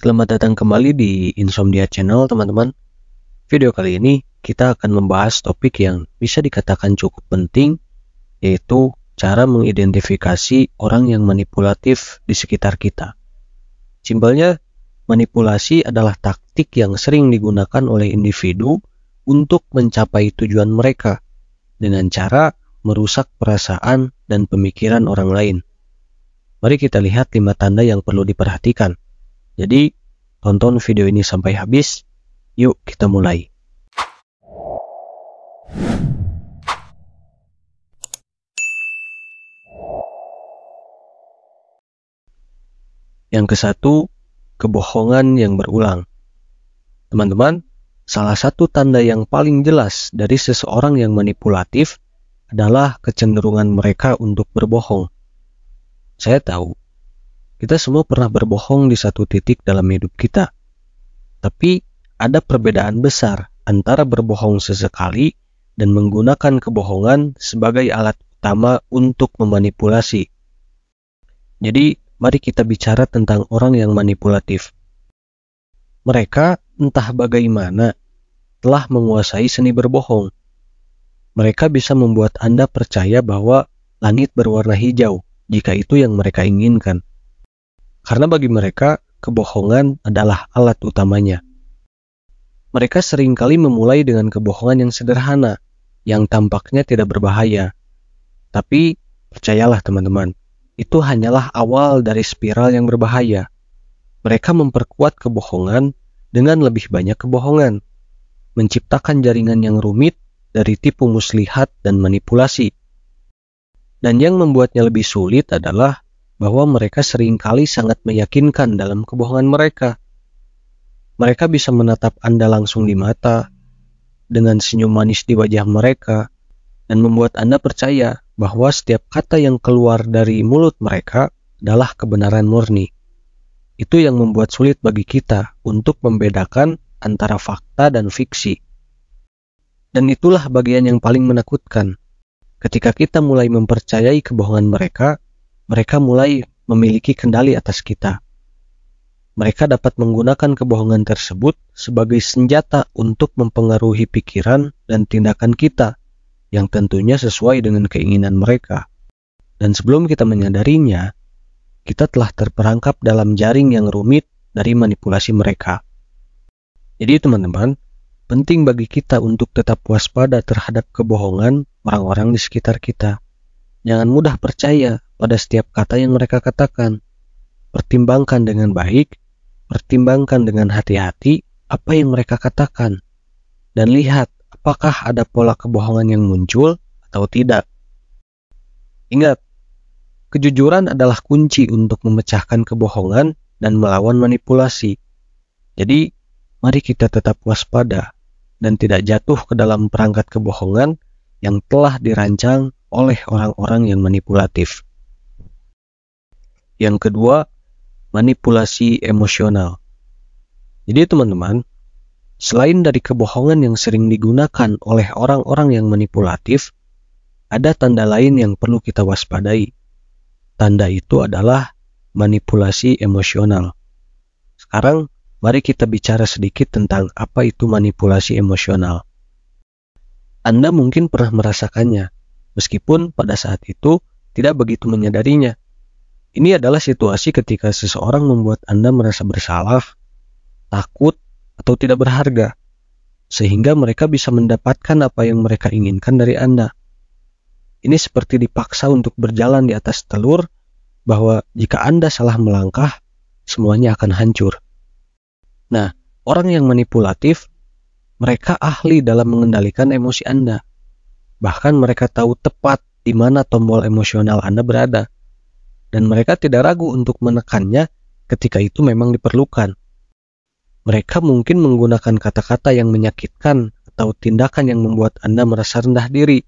Selamat datang kembali di Insomnia Channel, teman-teman. Video kali ini kita akan membahas topik yang bisa dikatakan cukup penting, yaitu cara mengidentifikasi orang yang manipulatif di sekitar kita. Simpelnya, manipulasi adalah taktik yang sering digunakan oleh individu untuk mencapai tujuan mereka dengan cara merusak perasaan dan pemikiran orang lain. Mari kita lihat 5 tanda yang perlu diperhatikan. Jadi, tonton video ini sampai habis. Yuk kita mulai. Yang ke-1, kebohongan yang berulang. Teman-teman, salah satu tanda yang paling jelas dari seseorang yang manipulatif adalah kecenderungan mereka untuk berbohong. Saya tahu, kita semua pernah berbohong di satu titik dalam hidup kita. Tapi ada perbedaan besar antara berbohong sesekali dan menggunakan kebohongan sebagai alat utama untuk memanipulasi. Jadi, mari kita bicara tentang orang yang manipulatif. Mereka entah bagaimana telah menguasai seni berbohong. Mereka bisa membuat Anda percaya bahwa langit berwarna hijau jika itu yang mereka inginkan. Karena bagi mereka, kebohongan adalah alat utamanya. Mereka seringkali memulai dengan kebohongan yang sederhana, yang tampaknya tidak berbahaya. Tapi, percayalah teman-teman, itu hanyalah awal dari spiral yang berbahaya. Mereka memperkuat kebohongan dengan lebih banyak kebohongan, menciptakan jaringan yang rumit dari tipu muslihat dan manipulasi. Dan yang membuatnya lebih sulit adalah bahwa mereka seringkali sangat meyakinkan dalam kebohongan mereka. Mereka bisa menatap Anda langsung di mata, dengan senyum manis di wajah mereka, dan membuat Anda percaya bahwa setiap kata yang keluar dari mulut mereka adalah kebenaran murni. Itu yang membuat sulit bagi kita untuk membedakan antara fakta dan fiksi. Dan itulah bagian yang paling menakutkan. Ketika kita mulai mempercayai kebohongan mereka, mereka mulai memiliki kendali atas kita. Mereka dapat menggunakan kebohongan tersebut sebagai senjata untuk mempengaruhi pikiran dan tindakan kita, yang tentunya sesuai dengan keinginan mereka. Dan sebelum kita menyadarinya, kita telah terperangkap dalam jaring yang rumit dari manipulasi mereka. Jadi teman-teman, penting bagi kita untuk tetap waspada terhadap kebohongan orang-orang di sekitar kita. Jangan mudah percaya pada setiap kata yang mereka katakan. Pertimbangkan dengan baik, pertimbangkan dengan hati-hati apa yang mereka katakan. Dan lihat apakah ada pola kebohongan yang muncul atau tidak. Ingat, kejujuran adalah kunci untuk memecahkan kebohongan dan melawan manipulasi. Jadi, mari kita tetap waspada dan tidak jatuh ke dalam perangkat kebohongan yang telah dirancang oleh orang-orang yang manipulatif. Yang kedua, manipulasi emosional. Jadi teman-teman, selain dari kebohongan yang sering digunakan oleh orang-orang yang manipulatif, ada tanda lain yang perlu kita waspadai. Tanda itu adalah manipulasi emosional. Sekarang, mari kita bicara sedikit tentang apa itu manipulasi emosional. Anda mungkin pernah merasakannya, meskipun pada saat itu tidak begitu menyadarinya. Ini adalah situasi ketika seseorang membuat Anda merasa bersalah, takut, atau tidak berharga, sehingga mereka bisa mendapatkan apa yang mereka inginkan dari Anda. Ini seperti dipaksa untuk berjalan di atas telur, bahwa jika Anda salah melangkah, semuanya akan hancur. Nah, orang yang manipulatif, mereka ahli dalam mengendalikan emosi Anda. Bahkan mereka tahu tepat di mana tombol emosional Anda berada. Dan mereka tidak ragu untuk menekannya ketika itu memang diperlukan. Mereka mungkin menggunakan kata-kata yang menyakitkan atau tindakan yang membuat Anda merasa rendah diri.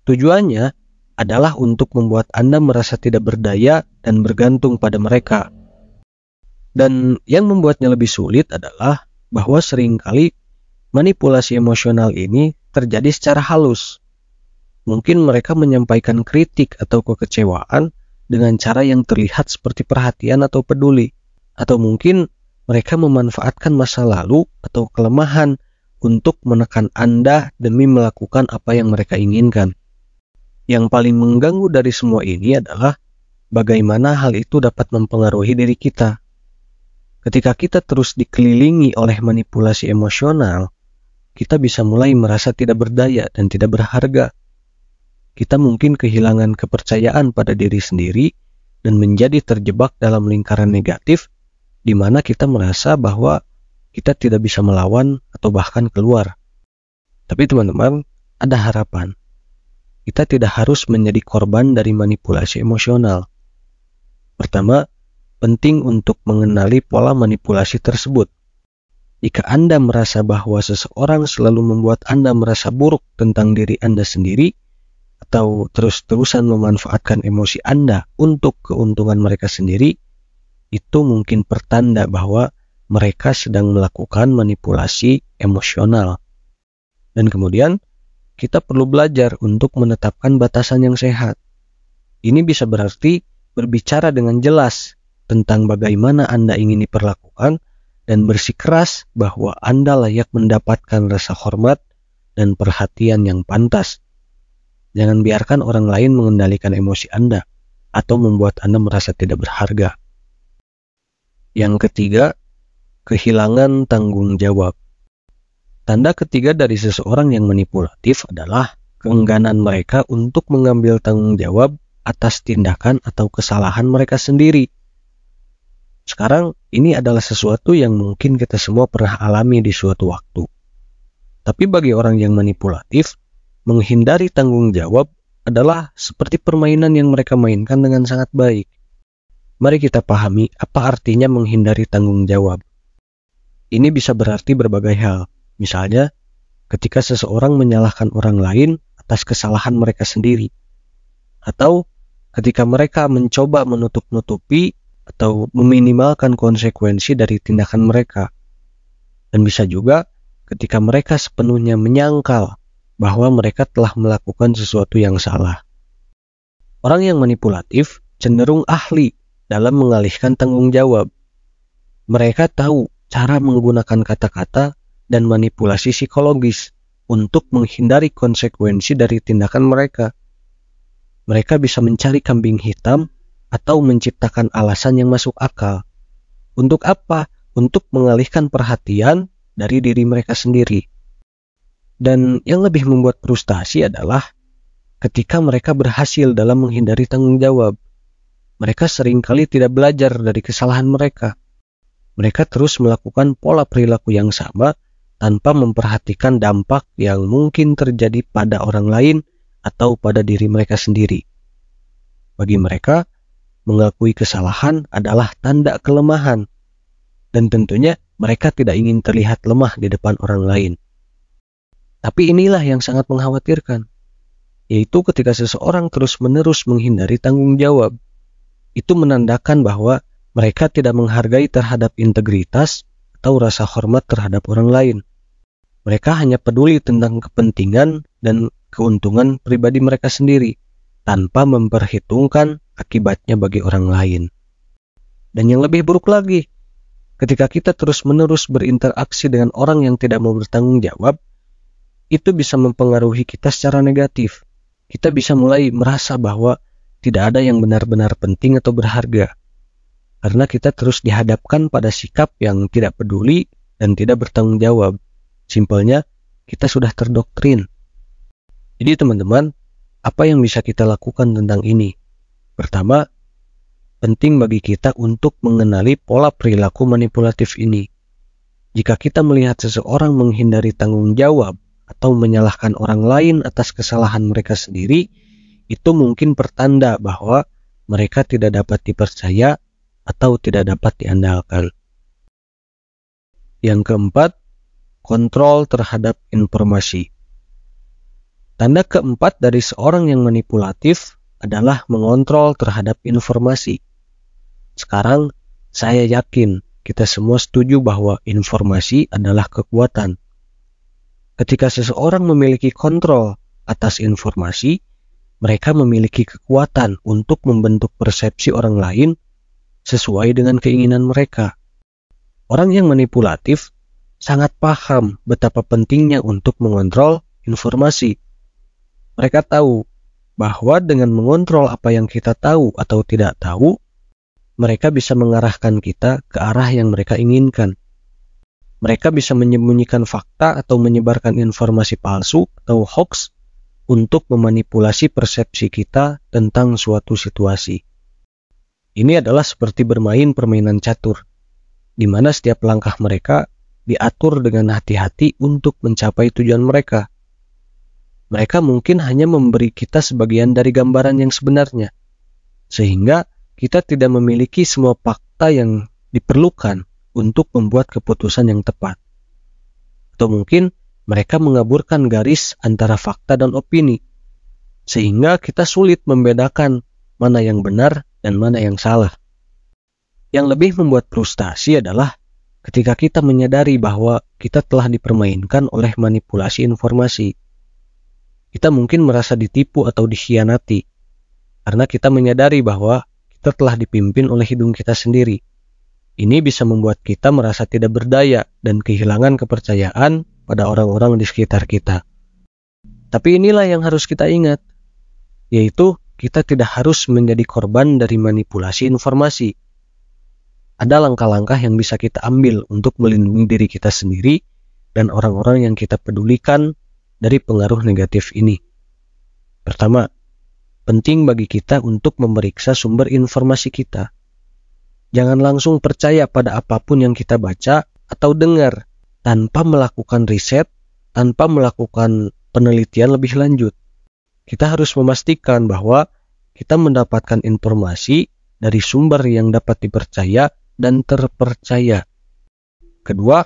Tujuannya adalah untuk membuat Anda merasa tidak berdaya dan bergantung pada mereka. Dan yang membuatnya lebih sulit adalah bahwa seringkali manipulasi emosional ini terjadi secara halus. Mungkin mereka menyampaikan kritik atau kekecewaan dengan cara yang terlihat seperti perhatian atau peduli. Atau mungkin mereka memanfaatkan masa lalu atau kelemahan untuk menekan Anda demi melakukan apa yang mereka inginkan. Yang paling mengganggu dari semua ini adalah bagaimana hal itu dapat mempengaruhi diri kita. Ketika kita terus dikelilingi oleh manipulasi emosional, kita bisa mulai merasa tidak berdaya dan tidak berharga. Kita mungkin kehilangan kepercayaan pada diri sendiri dan menjadi terjebak dalam lingkaran negatif di mana kita merasa bahwa kita tidak bisa melawan atau bahkan keluar. Tapi teman-teman, ada harapan. Kita tidak harus menjadi korban dari manipulasi emosional. Pertama, penting untuk mengenali pola manipulasi tersebut. Jika Anda merasa bahwa seseorang selalu membuat Anda merasa buruk tentang diri Anda sendiri, atau terus-terusan memanfaatkan emosi Anda untuk keuntungan mereka sendiri, itu mungkin pertanda bahwa mereka sedang melakukan manipulasi emosional. Dan kemudian, kita perlu belajar untuk menetapkan batasan yang sehat. Ini bisa berarti berbicara dengan jelas tentang bagaimana Anda ingin diperlakukan dan bersikeras bahwa Anda layak mendapatkan rasa hormat dan perhatian yang pantas. Jangan biarkan orang lain mengendalikan emosi Anda atau membuat Anda merasa tidak berharga. Yang ketiga, kehilangan tanggung jawab. Tanda ketiga dari seseorang yang manipulatif adalah keengganan mereka untuk mengambil tanggung jawab atas tindakan atau kesalahan mereka sendiri. Sekarang, ini adalah sesuatu yang mungkin kita semua pernah alami di suatu waktu. Tapi bagi orang yang manipulatif, menghindari tanggung jawab adalah seperti permainan yang mereka mainkan dengan sangat baik. Mari kita pahami apa artinya menghindari tanggung jawab. Ini bisa berarti berbagai hal. Misalnya, ketika seseorang menyalahkan orang lain atas kesalahan mereka sendiri. Atau ketika mereka mencoba menutup-nutupi atau meminimalkan konsekuensi dari tindakan mereka. Dan bisa juga ketika mereka sepenuhnya menyangkal bahwa mereka telah melakukan sesuatu yang salah. Orang yang manipulatif cenderung ahli dalam mengalihkan tanggung jawab. Mereka tahu cara menggunakan kata-kata dan manipulasi psikologis untuk menghindari konsekuensi dari tindakan mereka. Mereka bisa mencari kambing hitam atau menciptakan alasan yang masuk akal. Untuk apa? Untuk mengalihkan perhatian dari diri mereka sendiri. Dan yang lebih membuat frustasi adalah ketika mereka berhasil dalam menghindari tanggung jawab. Mereka seringkali tidak belajar dari kesalahan mereka. Mereka terus melakukan pola perilaku yang sama tanpa memperhatikan dampak yang mungkin terjadi pada orang lain atau pada diri mereka sendiri. Bagi mereka, mengakui kesalahan adalah tanda kelemahan. Dan tentunya mereka tidak ingin terlihat lemah di depan orang lain. Tapi inilah yang sangat mengkhawatirkan, yaitu ketika seseorang terus-menerus menghindari tanggung jawab. Itu menandakan bahwa mereka tidak menghargai terhadap integritas atau rasa hormat terhadap orang lain. Mereka hanya peduli tentang kepentingan dan keuntungan pribadi mereka sendiri, tanpa memperhitungkan akibatnya bagi orang lain. Dan yang lebih buruk lagi, ketika kita terus-menerus berinteraksi dengan orang yang tidak mau bertanggung jawab, itu bisa mempengaruhi kita secara negatif. Kita bisa mulai merasa bahwa tidak ada yang benar-benar penting atau berharga. Karena kita terus dihadapkan pada sikap yang tidak peduli dan tidak bertanggung jawab. Simpelnya, kita sudah terdoktrin. Jadi teman-teman, apa yang bisa kita lakukan tentang ini? Pertama, penting bagi kita untuk mengenali pola perilaku manipulatif ini. Jika kita melihat seseorang menghindari tanggung jawab atau menyalahkan orang lain atas kesalahan mereka sendiri, itu mungkin pertanda bahwa mereka tidak dapat dipercaya atau tidak dapat diandalkan. Yang keempat, kontrol terhadap informasi. Tanda keempat dari seorang yang manipulatif adalah mengontrol terhadap informasi. Sekarang, saya yakin kita semua setuju bahwa informasi adalah kekuatan. Ketika seseorang memiliki kontrol atas informasi, mereka memiliki kekuatan untuk membentuk persepsi orang lain sesuai dengan keinginan mereka. Orang yang manipulatif sangat paham betapa pentingnya untuk mengontrol informasi. Mereka tahu bahwa dengan mengontrol apa yang kita tahu atau tidak tahu, mereka bisa mengarahkan kita ke arah yang mereka inginkan. Mereka bisa menyembunyikan fakta atau menyebarkan informasi palsu atau hoax untuk memanipulasi persepsi kita tentang suatu situasi. Ini adalah seperti bermain permainan catur, di mana setiap langkah mereka diatur dengan hati-hati untuk mencapai tujuan mereka. Mereka mungkin hanya memberi kita sebagian dari gambaran yang sebenarnya, sehingga kita tidak memiliki semua fakta yang diperlukan untuk membuat keputusan yang tepat. Atau mungkin mereka mengaburkan garis antara fakta dan opini, sehingga kita sulit membedakan mana yang benar dan mana yang salah. Yang lebih membuat frustasi adalah ketika kita menyadari bahwa kita telah dipermainkan oleh manipulasi informasi. Kita mungkin merasa ditipu atau dikhianati, karena kita menyadari bahwa kita telah dipimpin oleh hidung kita sendiri. Ini bisa membuat kita merasa tidak berdaya dan kehilangan kepercayaan pada orang-orang di sekitar kita. Tapi inilah yang harus kita ingat, yaitu kita tidak harus menjadi korban dari manipulasi informasi. Ada langkah-langkah yang bisa kita ambil untuk melindungi diri kita sendiri dan orang-orang yang kita pedulikan dari pengaruh negatif ini. Pertama, penting bagi kita untuk memeriksa sumber informasi kita. Jangan langsung percaya pada apapun yang kita baca atau dengar tanpa melakukan riset, tanpa melakukan penelitian lebih lanjut. Kita harus memastikan bahwa kita mendapatkan informasi dari sumber yang dapat dipercaya dan terpercaya. Kedua,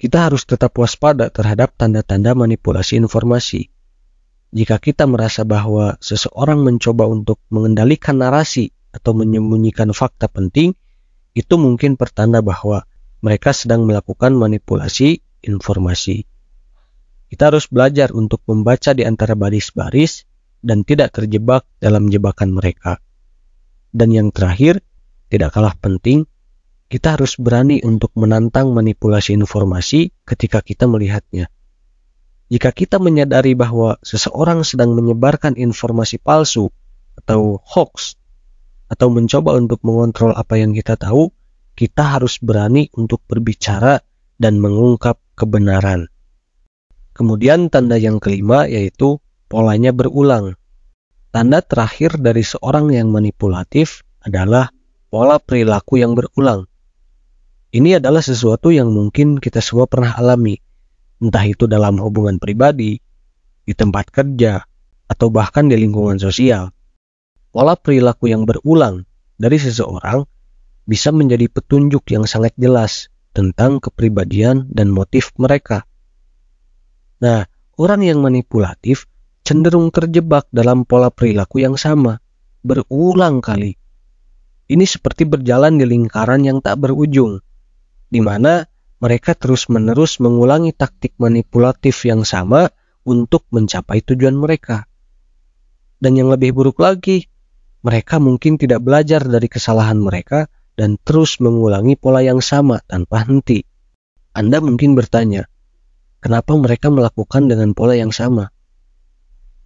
kita harus tetap waspada terhadap tanda-tanda manipulasi informasi. Jika kita merasa bahwa seseorang mencoba untuk mengendalikan narasi atau menyembunyikan fakta penting, itu mungkin pertanda bahwa mereka sedang melakukan manipulasi informasi. Kita harus belajar untuk membaca di antara baris-baris dan tidak terjebak dalam jebakan mereka. Dan yang terakhir, tidak kalah penting, kita harus berani untuk menantang manipulasi informasi ketika kita melihatnya. Jika kita menyadari bahwa seseorang sedang menyebarkan informasi palsu atau hoax, atau mencoba untuk mengontrol apa yang kita tahu, kita harus berani untuk berbicara dan mengungkap kebenaran. Kemudian tanda yang kelima yaitu polanya berulang. Tanda terakhir dari seorang yang manipulatif adalah pola perilaku yang berulang. Ini adalah sesuatu yang mungkin kita semua pernah alami, entah itu dalam hubungan pribadi, di tempat kerja, atau bahkan di lingkungan sosial. Pola perilaku yang berulang dari seseorang bisa menjadi petunjuk yang sangat jelas tentang kepribadian dan motif mereka. Nah, orang yang manipulatif cenderung terjebak dalam pola perilaku yang sama, berulang kali. Ini seperti berjalan di lingkaran yang tak berujung, di mana mereka terus-menerus mengulangi taktik manipulatif yang sama untuk mencapai tujuan mereka. Dan yang lebih buruk lagi, mereka mungkin tidak belajar dari kesalahan mereka dan terus mengulangi pola yang sama tanpa henti. Anda mungkin bertanya, kenapa mereka melakukan dengan pola yang sama?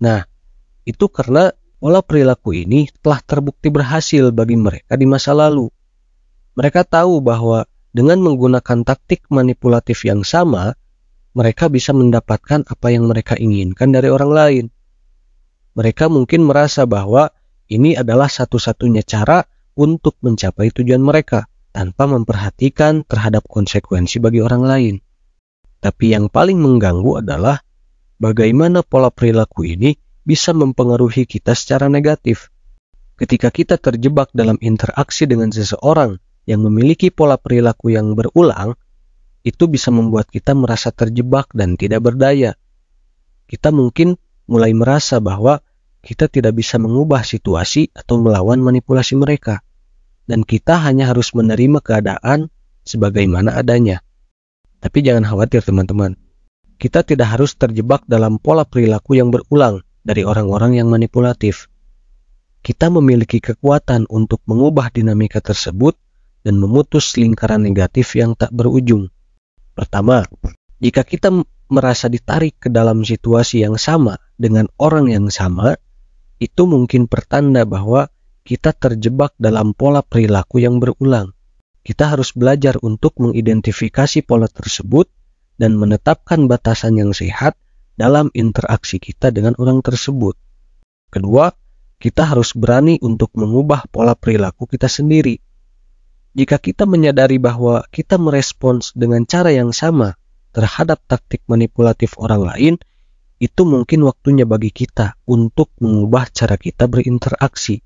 Nah, itu karena pola perilaku ini telah terbukti berhasil bagi mereka di masa lalu. Mereka tahu bahwa dengan menggunakan taktik manipulatif yang sama, mereka bisa mendapatkan apa yang mereka inginkan dari orang lain. Mereka mungkin merasa bahwa ini adalah satu-satunya cara untuk mencapai tujuan mereka tanpa memperhatikan terhadap konsekuensi bagi orang lain. Tapi yang paling mengganggu adalah bagaimana pola perilaku ini bisa mempengaruhi kita secara negatif. Ketika kita terjebak dalam interaksi dengan seseorang yang memiliki pola perilaku yang berulang, itu bisa membuat kita merasa terjebak dan tidak berdaya. Kita mungkin mulai merasa bahwa kita tidak bisa mengubah situasi atau melawan manipulasi mereka, dan kita hanya harus menerima keadaan sebagaimana adanya. Tapi jangan khawatir teman-teman, kita tidak harus terjebak dalam pola perilaku yang berulang dari orang-orang yang manipulatif. Kita memiliki kekuatan untuk mengubah dinamika tersebut dan memutus lingkaran negatif yang tak berujung. Pertama, jika kita merasa ditarik ke dalam situasi yang sama dengan orang yang sama, itu mungkin pertanda bahwa kita terjebak dalam pola perilaku yang berulang. Kita harus belajar untuk mengidentifikasi pola tersebut dan menetapkan batasan yang sehat dalam interaksi kita dengan orang tersebut. Kedua, kita harus berani untuk mengubah pola perilaku kita sendiri. Jika kita menyadari bahwa kita merespons dengan cara yang sama terhadap taktik manipulatif orang lain, itu mungkin waktunya bagi kita untuk mengubah cara kita berinteraksi.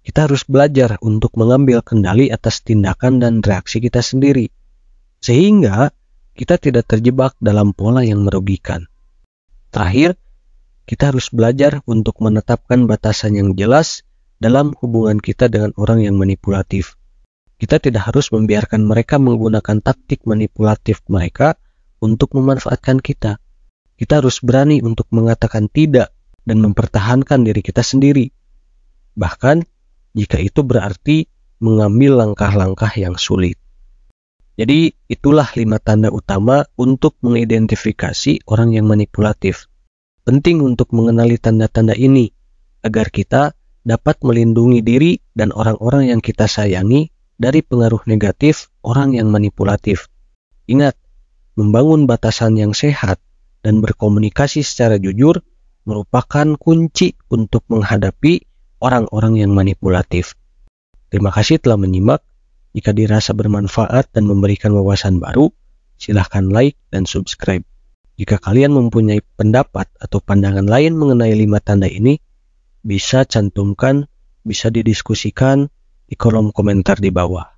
Kita harus belajar untuk mengambil kendali atas tindakan dan reaksi kita sendiri, sehingga kita tidak terjebak dalam pola yang merugikan. Terakhir, kita harus belajar untuk menetapkan batasan yang jelas dalam hubungan kita dengan orang yang manipulatif. Kita tidak harus membiarkan mereka menggunakan taktik manipulatif mereka untuk memanfaatkan kita. Kita harus berani untuk mengatakan tidak dan mempertahankan diri kita sendiri. Bahkan, jika itu berarti mengambil langkah-langkah yang sulit. Jadi, itulah 5 tanda utama untuk mengidentifikasi orang yang manipulatif. Penting untuk mengenali tanda-tanda ini, agar kita dapat melindungi diri dan orang-orang yang kita sayangi dari pengaruh negatif orang yang manipulatif. Ingat, membangun batasan yang sehat dan berkomunikasi secara jujur merupakan kunci untuk menghadapi orang-orang yang manipulatif. Terima kasih telah menyimak. Jika dirasa bermanfaat dan memberikan wawasan baru, silahkan like dan subscribe. Jika kalian mempunyai pendapat atau pandangan lain mengenai 5 tanda ini, bisa didiskusikan di kolom komentar di bawah.